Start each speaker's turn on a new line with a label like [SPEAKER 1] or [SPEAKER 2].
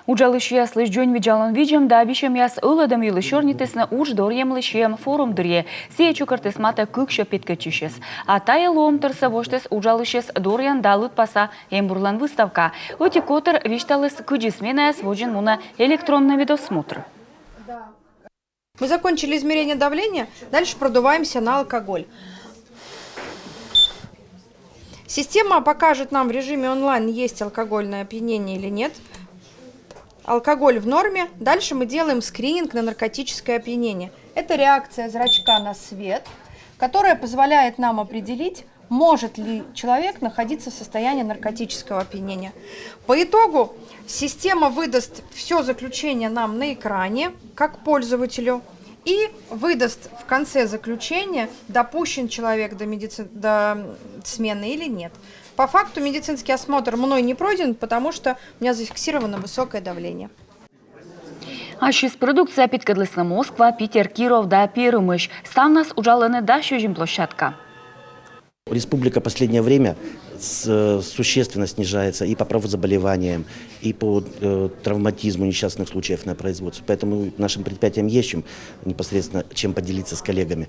[SPEAKER 1] Ужалыш яс лыжджон виджалан виджам, да вишем яс ылыдым юлышорнитесна уж дорьем лышем форум дырье. Сие чукартес мата кыкша питкачишес. А тая лом тырса воштес ужалышес дорьян далыт паса эмбурлан выставка. Оти котер вишталыс кыджисмена свожен муна электронный видосмотр.
[SPEAKER 2] Мы закончили измерение давления, дальше продуваемся на алкоголь. Система покажет нам в режиме онлайн, есть алкогольное опьянение или нет. Алкоголь в норме. Дальше мы делаем скрининг на наркотическое опьянение. Это реакция зрачка на свет, которая позволяет нам определить, может ли человек находиться в состоянии наркотического опьянения. По итогу система выдаст все заключение нам на экране, как пользователю, и выдаст в конце заключения, допущен человек до смены или нет. По факту медицинский осмотр мной не пройден, потому что у меня зафиксировано высокое давление.
[SPEAKER 1] Ашис продукция питкадлысна Москва, Питер, Киров да Перемыш. Став нас ужалены да щужим площадка.
[SPEAKER 3] Республика в последнее время существенно снижается и по правозаболеваниям, и по травматизму несчастных случаев на производстве. Поэтому нашим предприятиям есть чем непосредственно чем поделиться с коллегами.